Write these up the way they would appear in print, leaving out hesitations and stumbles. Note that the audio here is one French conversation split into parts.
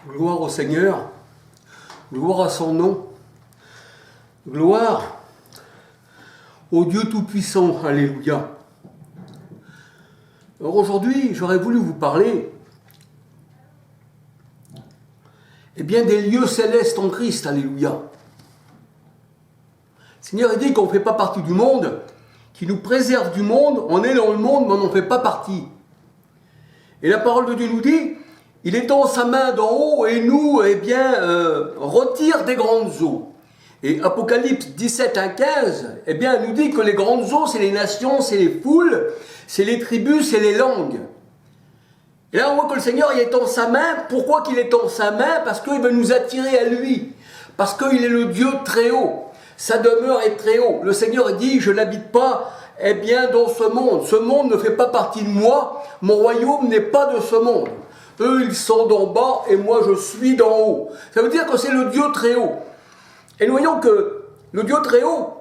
Gloire au Seigneur, gloire à son nom, gloire au Dieu Tout-Puissant, alléluia. Alors aujourd'hui, j'aurais voulu vous parler des lieux célestes en Christ, alléluia. Le Seigneur dit qu'on ne fait pas partie du monde, qu'il nous préserve du monde, on est dans le monde, mais on n'en fait pas partie. Et la parole de Dieu nous dit, il étend sa main d'en haut et nous, retire des grandes eaux. Et Apocalypse 17, 1, 15, nous dit que les grandes eaux, c'est les nations, c'est les foules, c'est les tribus, c'est les langues. Et là, on voit que le Seigneur, il étend sa main. Pourquoi qu'il étend sa main? Parce qu'il veut nous attirer à lui. Parce qu'il est le Dieu très haut. Sa demeure est très haut. Le Seigneur dit, je n'habite pas dans ce monde. Ce monde ne fait pas partie de moi. Mon royaume n'est pas de ce monde. Eux, ils sont d'en bas et moi, je suis d'en haut. Ça veut dire que c'est le Dieu très haut. Et nous voyons que le Dieu très haut,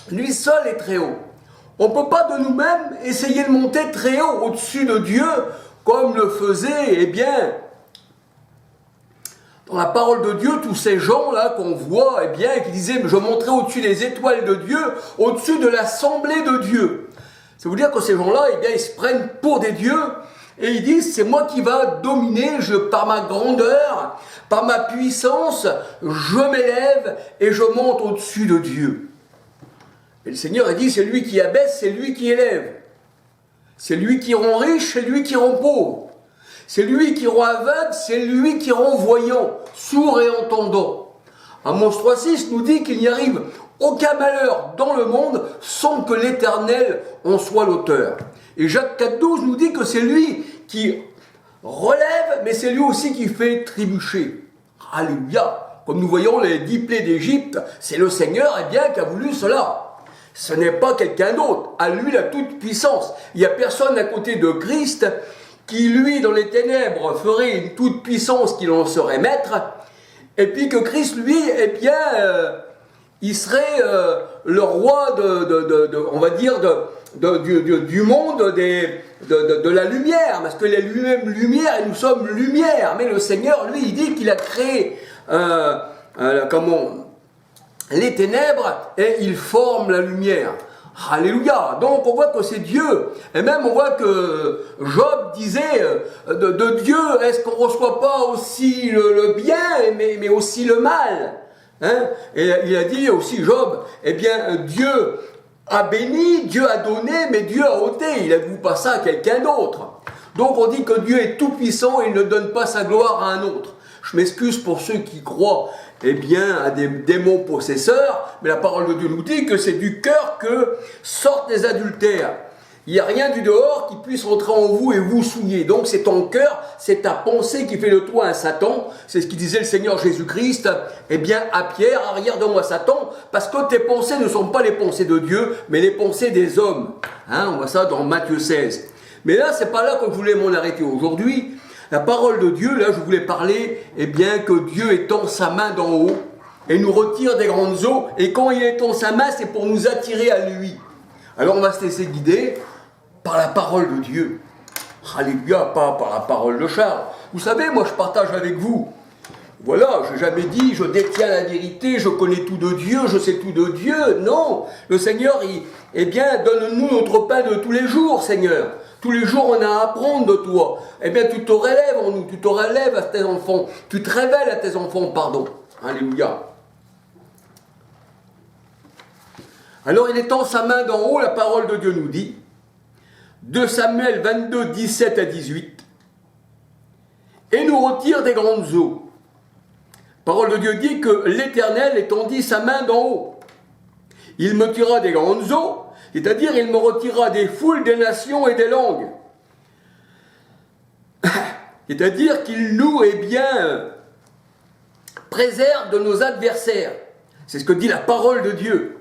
lui seul est très haut. On ne peut pas de nous-mêmes essayer de monter très haut au-dessus de Dieu, comme le faisaient, dans la parole de Dieu, tous ces gens-là qu'on voit, qui disaient, je monterai au-dessus des étoiles de Dieu, au-dessus de l'assemblée de Dieu. Ça veut dire que ces gens-là, ils se prennent pour des dieux, et ils disent, c'est moi qui va dominer, par ma grandeur, par ma puissance, je m'élève et je monte au-dessus de Dieu. Et le Seigneur a dit, c'est lui qui abaisse, c'est lui qui élève. C'est lui qui rend riche, c'est lui qui rend pauvre. C'est lui qui rend aveugle, c'est lui qui rend voyant, sourd et entendant. Amos 3,6 nous dit qu'il n'y arrive aucun malheur dans le monde sans que l'Éternel en soit l'auteur. Et Jacques 4,12 nous dit que c'est lui qui relève, mais c'est lui aussi qui fait trébucher. Alléluia. Comme nous voyons les 10 plaies d'Égypte, c'est le Seigneur qui a voulu cela. Ce n'est pas quelqu'un d'autre. À lui la toute puissance. Il n'y a personne à côté de Christ qui, lui, dans les ténèbres, ferait une toute puissance qu'il en serait maître. Et puis que Christ, lui, il serait le roi du monde de la lumière. Parce que les lui-même lumière, et nous sommes lumière. Mais le Seigneur, lui, il dit qu'il a créé les ténèbres et il forme la lumière. Alléluia. Donc on voit que c'est Dieu. Et même on voit que Job disait de Dieu, est-ce qu'on ne reçoit pas aussi le bien, mais aussi le mal, Et il a dit aussi Job, Dieu a béni, Dieu a donné, mais Dieu a ôté. Il n'avoue pas ça à quelqu'un d'autre. Donc on dit que Dieu est tout puissant et il ne donne pas sa gloire à un autre. Je m'excuse pour ceux qui croient à des démons possesseurs, mais la parole de Dieu nous dit que c'est du cœur que sortent les adultères. Il n'y a rien du dehors qui puisse rentrer en vous et vous souiller. Donc c'est ton cœur, c'est ta pensée qui fait de toi un Satan. C'est ce qui disait le Seigneur Jésus-Christ. À Pierre, arrière de moi Satan, parce que tes pensées ne sont pas les pensées de Dieu, mais les pensées des hommes. On voit ça dans Matthieu 16. Mais là, c'est pas là que je voulais m'en arrêter aujourd'hui. La parole de Dieu, là, je voulais parler, que Dieu étend sa main d'en haut et nous retire des grandes eaux. Et quand il étend sa main, c'est pour nous attirer à lui. Alors, on va se laisser guider par la parole de Dieu. Alléluia, pas par la parole de Charles. Vous savez, moi, je partage avec vous. Voilà, je n'ai jamais dit, je détiens la vérité, je connais tout de Dieu, je sais tout de Dieu. Non, le Seigneur, donne-nous notre pain de tous les jours, Seigneur. Tous les jours, on a à apprendre de toi. Tu te relèves en nous, tu te relèves à tes enfants, tu te révèles à tes enfants, pardon. Alléluia. Alors, il étend sa main d'en haut, la parole de Dieu nous dit, 2 Samuel 22, 17 à 18, et nous retire des grandes eaux. La parole de Dieu dit que l'Éternel étendit sa main d'en haut. Il me tirera des grandes eaux, c'est-à-dire il me retirera des foules, des nations et des langues. C'est-à-dire qu'il nous, préserve de nos adversaires. C'est ce que dit la parole de Dieu.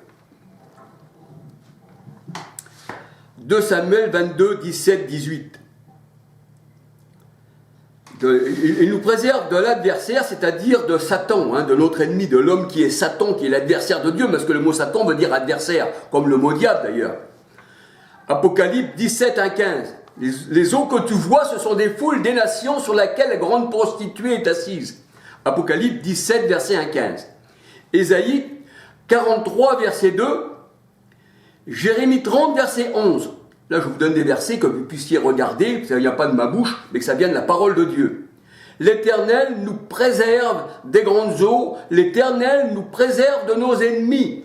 2 Samuel 22, 17, 18. Il nous préserve de l'adversaire, c'est-à-dire de Satan, de notre ennemi, de l'homme qui est Satan, qui est l'adversaire de Dieu, parce que le mot Satan veut dire adversaire, comme le mot diable d'ailleurs. Apocalypse 17, 1, 15. Les eaux que tu vois, ce sont des foules des nations sur laquelle la grande prostituée est assise. Apocalypse 17, verset 1-15. Ésaïe 43, verset 2. Jérémie 30, verset 11. Là, je vous donne des versets que vous puissiez regarder, ça ne vient pas de ma bouche, mais que ça vient de la parole de Dieu. L'Éternel nous préserve des grandes eaux, l'Éternel nous préserve de nos ennemis.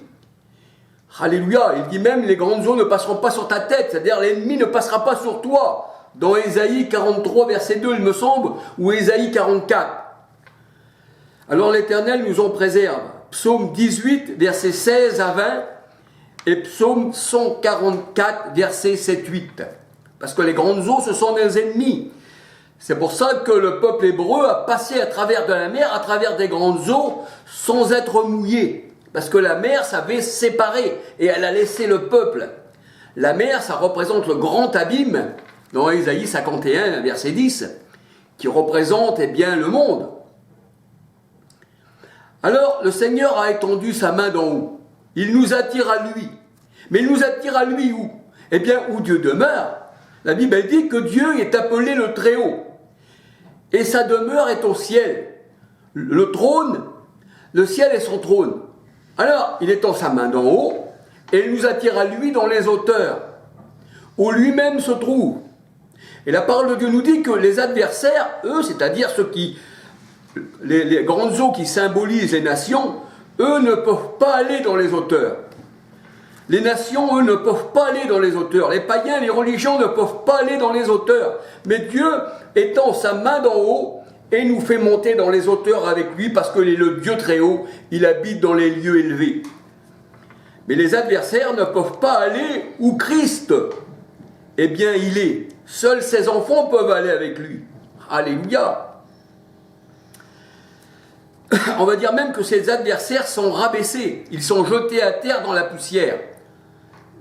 Alléluia, il dit même les grandes eaux ne passeront pas sur ta tête, c'est-à-dire l'ennemi ne passera pas sur toi. Dans Ésaïe 43, verset 2, il me semble, ou Ésaïe 44. Alors l'Éternel nous en préserve. Psaume 18, verset 16 à 20, et Psaume 144, verset 7-8. Parce que les grandes eaux, ce sont des ennemis. C'est pour ça que le peuple hébreu a passé à travers de la mer, à travers des grandes eaux, sans être mouillé. Parce que la mer s'avait séparé et elle a laissé le peuple. La mer, ça représente le grand abîme, dans Ésaïe 51, verset 10, qui représente eh bien, le monde. Alors, le Seigneur a étendu sa main d'en haut. Il nous attire à lui. Mais il nous attire à lui où? Eh bien, où Dieu demeure. La Bible elle dit que Dieu est appelé le Très-Haut. Et sa demeure est au ciel. Le trône, le ciel est son trône. Alors, il étend sa main d'en haut et il nous attire à lui dans les hauteurs, où lui-même se trouve. Et la parole de Dieu nous dit que les adversaires, eux, c'est-à-dire ceux qui, les grandes eaux qui symbolisent les nations, eux ne peuvent pas aller dans les hauteurs. Les nations, eux, ne peuvent pas aller dans les hauteurs. Les païens, les religions ne peuvent pas aller dans les hauteurs. Mais Dieu étend sa main d'en haut et nous fait monter dans les hauteurs avec lui parce que le Dieu très haut, il habite dans les lieux élevés. Mais les adversaires ne peuvent pas aller où Christ, eh bien, il est. Seuls ses enfants peuvent aller avec lui. Alléluia. On va dire même que ses adversaires sont rabaissés. Ils sont jetés à terre dans la poussière.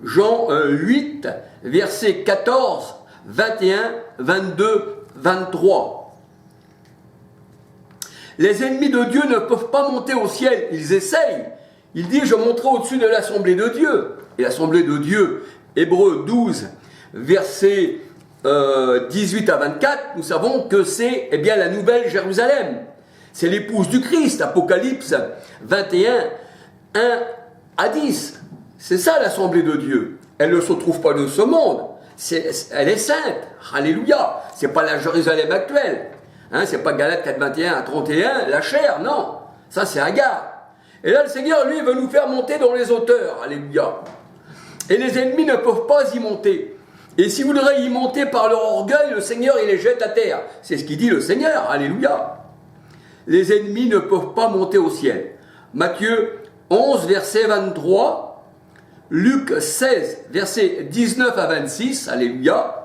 Jean 8, versets 14, 21, 22, 23. Les ennemis de Dieu ne peuvent pas monter au ciel. Ils essayent. Il dit, je monterai au-dessus de l'assemblée de Dieu. Et l'assemblée de Dieu, Hébreux 12, versets 18 à 24, nous savons que c'est eh bien, la nouvelle Jérusalem. C'est l'épouse du Christ, Apocalypse 21, 1 à 10. C'est ça l'assemblée de Dieu. Elle ne se trouve pas de ce monde. Elle est sainte. Alléluia. C'est pas la Jérusalem actuelle. Hein, c'est pas Galates 4, 21 à 31, la chair, non. Ça c'est Agar. Et là le Seigneur, lui, veut nous faire monter dans les hauteurs. Alléluia. Et les ennemis ne peuvent pas y monter. Et s'ils voudraient y monter par leur orgueil, le Seigneur, il les jette à terre. C'est ce qu'il dit le Seigneur. Alléluia. Les ennemis ne peuvent pas monter au ciel. Matthieu 11, verset 23. Luc 16, versets 19 à 26, alléluia.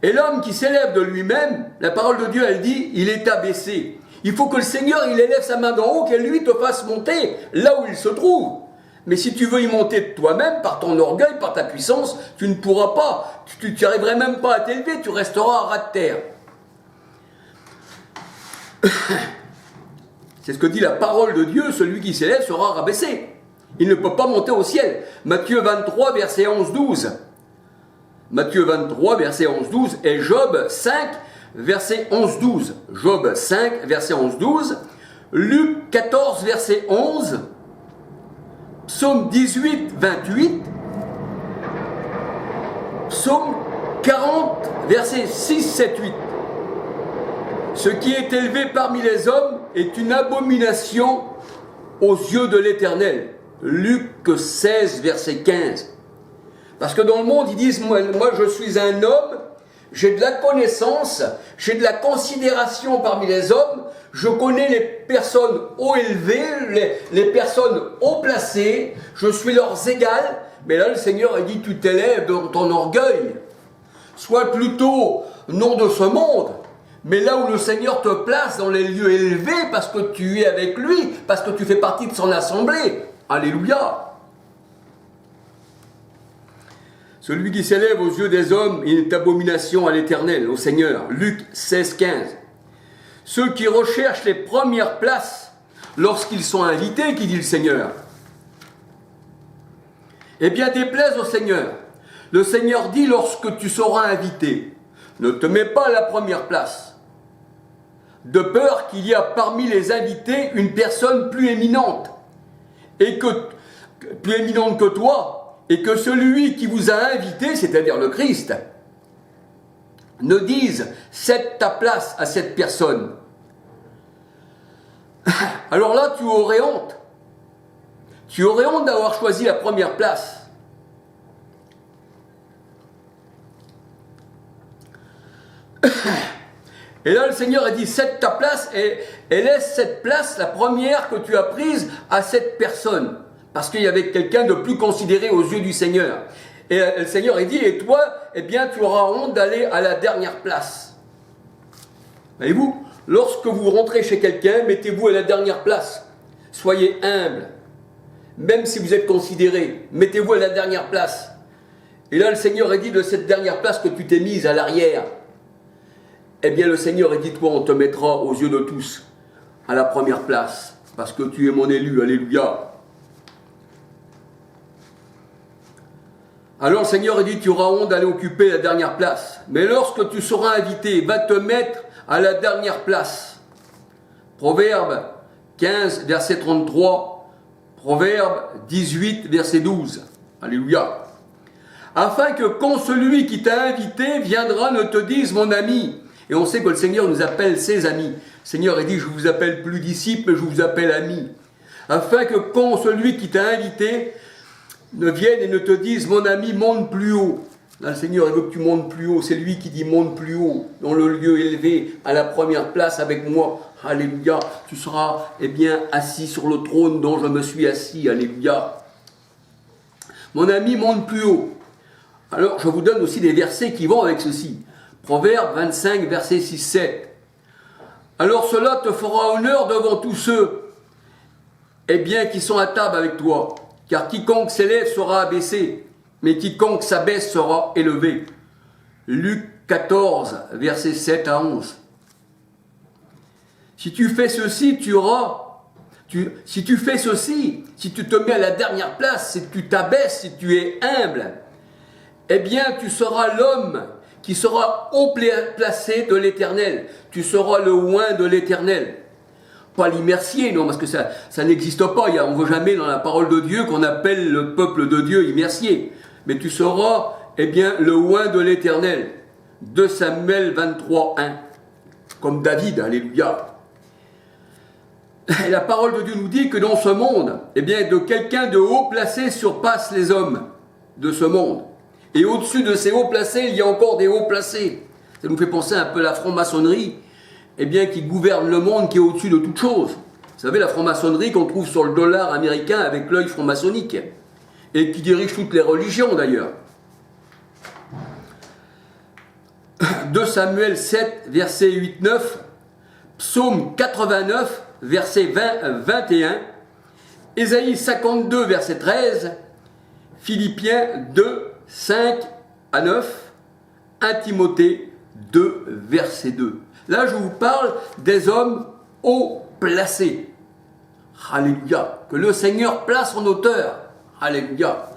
Et l'homme qui s'élève de lui-même, la parole de Dieu, elle dit, il est abaissé. Il faut que le Seigneur, il élève sa main d'en haut, qu'elle lui te fasse monter là où il se trouve. Mais si tu veux y monter de toi-même, par ton orgueil, par ta puissance, tu ne pourras pas. Tu n'y arriverais même pas à t'élever, tu resteras à ras de terre. C'est ce que dit la parole de Dieu, celui qui s'élève sera rabaissé. Il ne peut pas monter au ciel. Matthieu 23, verset 11-12. Matthieu 23, verset 11-12 et Job 5, verset 11-12. Job 5, verset 11-12. Luc 14, verset 11. Psaume 18, 28. Psaume 40, verset 6, 7, 8. Ce qui est élevé parmi les hommes est une abomination aux yeux de l'Éternel. Luc 16, verset 15. Parce que dans le monde, ils disent, moi je suis un homme, j'ai de la connaissance, j'ai de la considération parmi les hommes, je connais les personnes haut élevées, les personnes haut placées, je suis leurs égales. Mais là, le Seigneur a dit, tu t'élèves dans ton orgueil. Sois plutôt non de ce monde, mais là où le Seigneur te place dans les lieux élevés, parce que tu es avec lui, parce que tu fais partie de son assemblée. Alléluia. Celui qui s'élève aux yeux des hommes, il est abomination à l'Éternel, au Seigneur. Luc 16, 15. Ceux qui recherchent les premières places lorsqu'ils sont invités, qui dit le Seigneur, eh bien déplaise au Seigneur. Le Seigneur dit, lorsque tu seras invité, ne te mets pas à la première place, de peur qu'il y a parmi les invités une personne plus éminente que toi, et que celui qui vous a invité, c'est-à-dire le Christ, ne dise « cède ta place à cette personne ». Alors là, tu aurais honte. Tu aurais honte d'avoir choisi la première place. Et là, le Seigneur a dit, cède ta place et laisse cette place, la première que tu as prise, à cette personne. Parce qu'il y avait quelqu'un de plus considéré aux yeux du Seigneur. Et le Seigneur a dit, et toi, eh bien, tu auras honte d'aller à la dernière place. Voyez-vous, lorsque vous rentrez chez quelqu'un, mettez-vous à la dernière place. Soyez humble. Même si vous êtes considéré, mettez-vous à la dernière place. Et là, le Seigneur a dit, de cette dernière place que tu t'es mise à l'arrière, eh bien, le Seigneur a dit, toi, on te mettra aux yeux de tous à la première place, parce que tu es mon élu, alléluia. Alors le Seigneur a dit, tu auras honte d'aller occuper la dernière place, mais lorsque tu seras invité, va te mettre à la dernière place. Proverbe 15, verset 33, Proverbe 18, verset 12, alléluia. Afin que quand celui qui t'a invité viendra ne te dise mon ami. Et on sait que le Seigneur nous appelle ses amis. Le Seigneur a dit, je vous appelle plus disciples, je vous appelle amis. Afin que quand celui qui t'a invité ne vienne et ne te dise, mon ami, monte plus haut. Là, le Seigneur il veut que tu montes plus haut. C'est lui qui dit, monte plus haut, dans le lieu élevé, à la première place avec moi. Alléluia. Tu seras, eh bien, assis sur le trône dont je me suis assis. Alléluia. Mon ami, monte plus haut. Alors, je vous donne aussi des versets qui vont avec ceci. Proverbe 25, verset 6-7. Alors cela te fera honneur devant tous ceux, eh bien, qui sont à table avec toi. Car quiconque s'élève sera abaissé, mais quiconque s'abaisse sera élevé. Luc 14, verset 7 à 11. Si tu fais ceci, si tu fais ceci, si tu te mets à la dernière place, si tu t'abaisses, si tu es humble, eh bien, tu seras l'homme qui sera haut placé de l'Éternel. Tu seras le oint de l'Éternel. Pas l'immercier, non, parce que ça n'existe pas. On ne voit jamais dans la parole de Dieu qu'on appelle le peuple de Dieu immercier. Mais tu seras, eh bien, le oint de l'Éternel. 2 Samuel 23, 1. Comme David, alléluia. Et la parole de Dieu nous dit que dans ce monde, eh bien, de quelqu'un de haut placé surpasse les hommes de ce monde. Et au-dessus de ces hauts placés, il y a encore des hauts placés. Ça nous fait penser un peu à la franc-maçonnerie, eh bien, qui gouverne le monde, qui est au-dessus de toute chose. Vous savez, la franc-maçonnerie qu'on trouve sur le dollar américain avec l'œil franc-maçonnique, et qui dirige toutes les religions d'ailleurs. 2 Samuel 7, verset 8-9, Psaume 89, verset 21, Ésaïe 52, verset 13, Philippiens 2, 5 à 9, 1 Timothée 2, verset 2. Là, je vous parle des hommes haut placés. Alléluia. Que le Seigneur place en hauteur. Alléluia.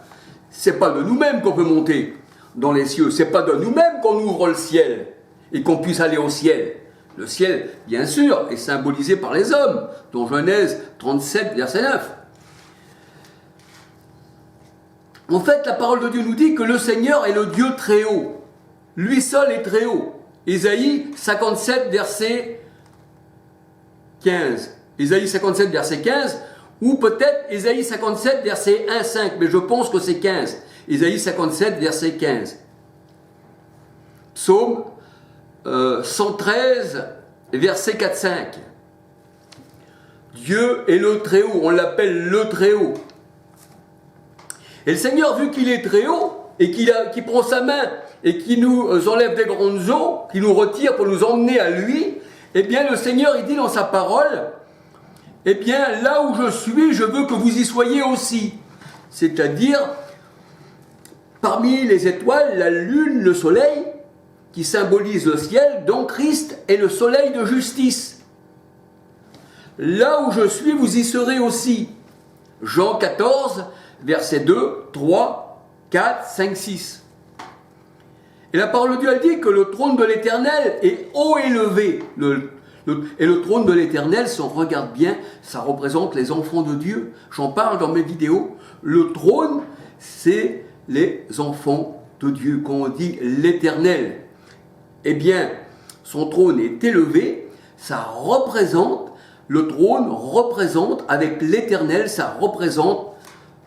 C'est pas de nous-mêmes qu'on peut monter dans les cieux. C'est pas de nous-mêmes qu'on ouvre le ciel et qu'on puisse aller au ciel. Le ciel, bien sûr, est symbolisé par les hommes, dont Genèse 37, verset 9. En fait, la parole de Dieu nous dit que le Seigneur est le Dieu très haut. Lui seul est très haut. Ésaïe 57, verset 15. Ésaïe 57, verset 15, ou peut-être Ésaïe 57, verset 1, 5, mais je pense que c'est 15. Ésaïe 57, verset 15. Psaume 113, verset 4, 5. Dieu est le très haut, on l'appelle le très haut. Et le Seigneur, vu qu'il est très haut, et qu'il prend sa main, et qui nous enlève des grandes eaux, qui nous retire pour nous emmener à lui, eh bien le Seigneur, il dit dans sa parole, eh bien là où je suis, je veux que vous y soyez aussi. C'est-à-dire, parmi les étoiles, la lune, le soleil, qui symbolise le ciel, dont Christ est le soleil de justice. Là où je suis, vous y serez aussi. Jean 14, versets 2, 3, 4, 5, 6. Et la parole de Dieu, elle dit que le trône de l'Éternel est haut élevé. Et le trône de l'Éternel, si on regarde bien, ça représente les enfants de Dieu. J'en parle dans mes vidéos. Le trône, c'est les enfants de Dieu. Quand on dit l'Éternel, eh bien, son trône est élevé. Ça représente, le trône représente, avec l'Éternel, ça représente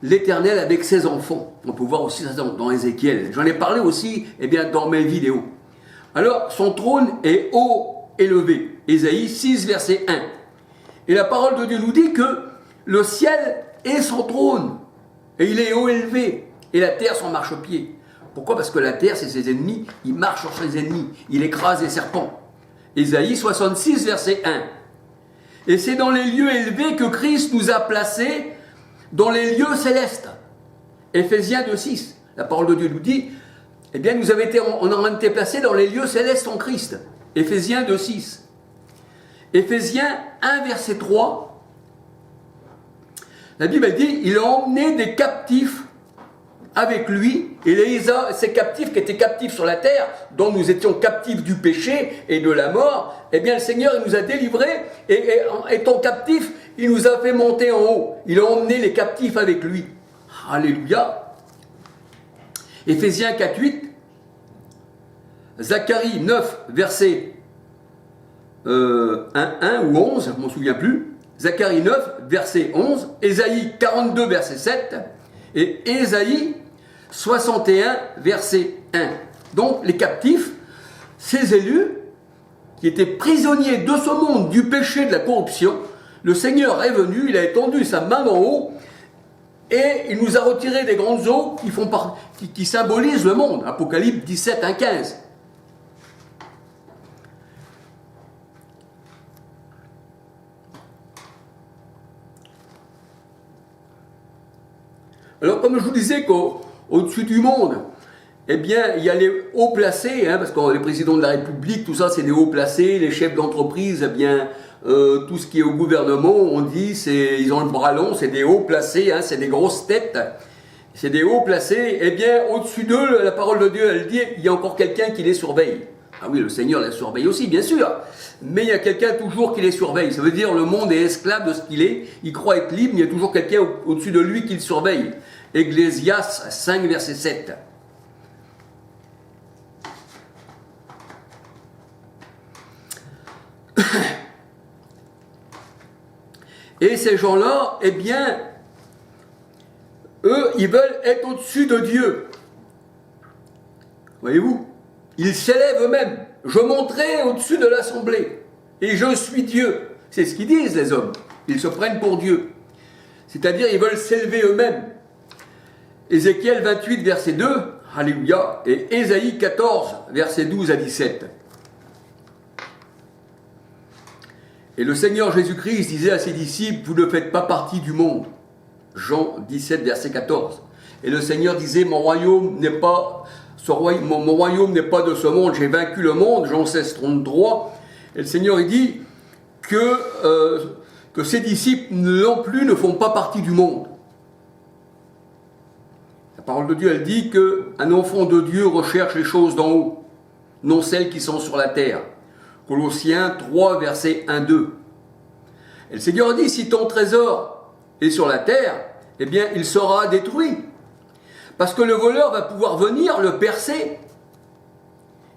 l'Éternel avec ses enfants. On peut voir aussi ça dans Ézéchiel. J'en ai parlé aussi dans mes vidéos. Alors, son trône est haut élevé. Ésaïe 6, verset 1. Et la parole de Dieu nous dit que le ciel est son trône. Et il est haut élevé. Et la terre son marchepied. Pourquoi? Parce que la terre, c'est ses ennemis. Il marche sur ses ennemis. Il écrase les serpents. Ésaïe 66, verset 1. Et c'est dans les lieux élevés que Christ nous a placés, dans les lieux célestes. Éphésiens 2, 6. La parole de Dieu nous dit, on a été placés dans les lieux célestes en Christ. Éphésiens 2, 6. Éphésiens 1, verset 3. La Bible dit, il a emmené des captifs avec lui, et ces captifs qui étaient captifs sur la terre, dont nous étions captifs du péché et de la mort, le Seigneur il nous a délivrés, et étant captifs, il nous a fait monter en haut. Il a emmené les captifs avec lui. Alléluia. Éphésiens 4, 8. Zacharie 9, verset 1 ou 11, je ne m'en souviens plus. Zacharie 9, verset 11. Ésaïe 42, verset 7. Et Ésaïe 61, verset 1. Donc les captifs, ces élus, qui étaient prisonniers de ce monde, du péché, de la corruption, le Seigneur est venu, il a étendu sa main d'en haut, et il nous a retiré des grandes eaux qui symbolisent le monde. Apocalypse 17, 1, 15. Alors, comme je vous disais qu'au-dessus du monde, il y a les hauts placés, parce que les présidents de la République, tout ça, c'est des hauts placés, les chefs d'entreprise, tout ce qui est au gouvernement, on dit, ils ont le bras long, c'est des hauts placés, c'est des grosses têtes, c'est des hauts placés. Au-dessus d'eux, la parole de Dieu, elle dit, il y a encore quelqu'un qui les surveille. Ah oui, le Seigneur les surveille aussi, bien sûr, mais il y a quelqu'un toujours qui les surveille. Ça veut dire le monde est esclave de ce qu'il est, il croit être libre, mais il y a toujours quelqu'un au-dessus de lui qui le surveille. Ecclésiaste 5, verset 7. Et ces gens-là, eux, ils veulent être au-dessus de Dieu. Voyez-vous? Ils s'élèvent eux-mêmes. Je monterai au-dessus de l'assemblée. Et je suis Dieu. C'est ce qu'ils disent, les hommes. Ils se prennent pour Dieu. C'est-à-dire, ils veulent s'élever eux-mêmes. Ézéchiel 28, verset 2. Alléluia. Et Ésaïe 14, verset 12 à 17. Et le Seigneur Jésus-Christ disait à ses disciples, vous ne faites pas partie du monde. Jean 17, verset 14. Et le Seigneur disait, mon royaume n'est pas de ce monde, j'ai vaincu le monde. Jean 16, 33. Et le Seigneur il dit que ses disciples non plus ne font pas partie du monde. La parole de Dieu, elle dit qu'un enfant de Dieu recherche les choses d'en haut, non celles qui sont sur la terre. Colossiens 3, verset 1, 2. Et le Seigneur dit, si ton trésor est sur la terre, il sera détruit. Parce que le voleur va pouvoir venir le percer.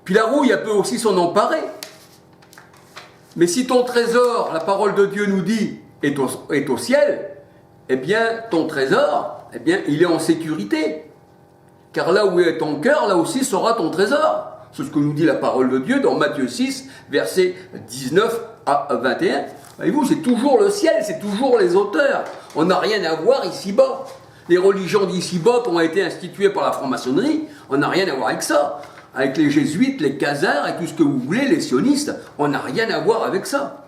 Puis la rouille, elle peut aussi s'en emparer. Mais si ton trésor, la parole de Dieu nous dit, est au ciel, ton trésor, il est en sécurité. Car là où est ton cœur, là aussi sera ton trésor. C'est ce que nous dit la parole de Dieu dans Matthieu 6, versets 19 à 21. Voyez-vous, c'est toujours le ciel, c'est toujours les auteurs. On n'a rien à voir ici-bas. Les religions d'ici-bas qui ont été instituées par la franc-maçonnerie, on n'a rien à voir avec ça. Avec les jésuites, les khazars et tout ce que vous voulez, les sionistes, on n'a rien à voir avec ça.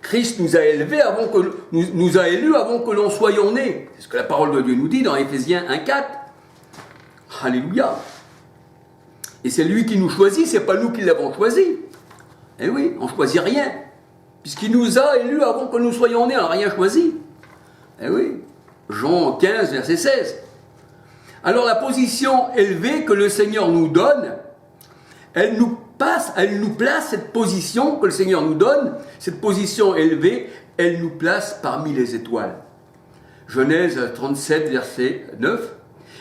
Christ nous a élevés nous a élus avant que l'on soit nés. C'est ce que la parole de Dieu nous dit dans Éphésiens 1, 4. Alléluia. Et c'est lui qui nous choisit, c'est pas nous qui l'avons choisi. Eh oui, on ne choisit rien. Puisqu'il nous a élus avant que nous soyons nés, on n'a rien choisi. Eh oui. Jean 15, verset 16. Alors la position élevée que le Seigneur nous donne, elle nous place cette position que le Seigneur nous donne, cette position élevée, elle nous place parmi les étoiles. Genèse 37, verset 9.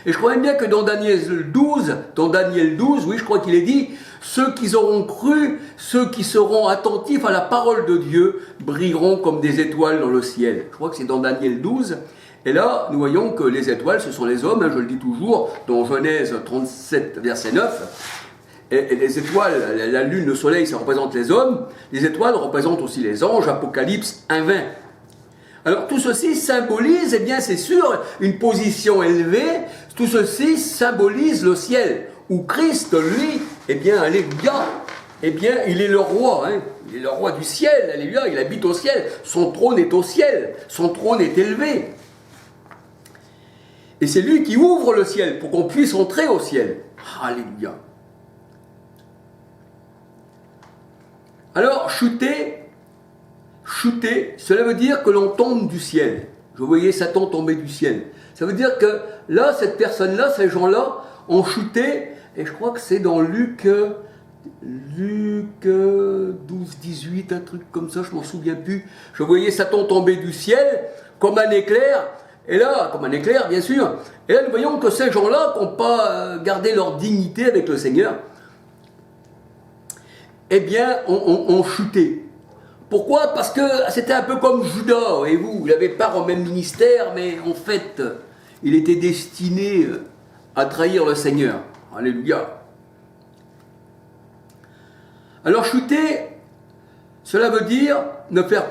Et je crois bien que dans Daniel 12, oui, je crois qu'il est dit, ceux qui auront cru, ceux qui seront attentifs à la parole de Dieu, brilleront comme des étoiles dans le ciel. Je crois que c'est dans Daniel 12. Et là, nous voyons que les étoiles, ce sont les hommes, hein, je le dis toujours, dans Genèse 37, verset 9. Et les étoiles, la lune, le soleil, ça représente les hommes. Les étoiles représentent aussi les anges, Apocalypse 1:20. Alors tout ceci symbolise, eh bien c'est sûr, une position élevée. Tout ceci symbolise le ciel, où Christ, lui, eh bien, alléluia, eh bien, il est le roi, hein. Il est le roi du ciel, alléluia, il habite au ciel. Son trône est au ciel, son trône est élevé. Et c'est lui qui ouvre le ciel pour qu'on puisse entrer au ciel. Alléluia. Alors, chuter, cela veut dire que l'on tombe du ciel. Je voyais Satan tomber du ciel. Ça veut dire que là, cette personne-là, ces gens-là, ont chuté, et je crois que c'est dans Luc 12, 18, un truc comme ça, je m'en souviens plus. Je voyais Satan tomber du ciel, comme un éclair, et là, comme un éclair, bien sûr, et là, nous voyons que ces gens-là, qui n'ont pas gardé leur dignité avec le Seigneur, eh bien, ont chuté. Pourquoi? Parce que c'était un peu comme Judas, voyez-vous, il avait part au même ministère, mais en fait, il était destiné à trahir le Seigneur. Alléluia. Alors chuter, cela veut dire ne faire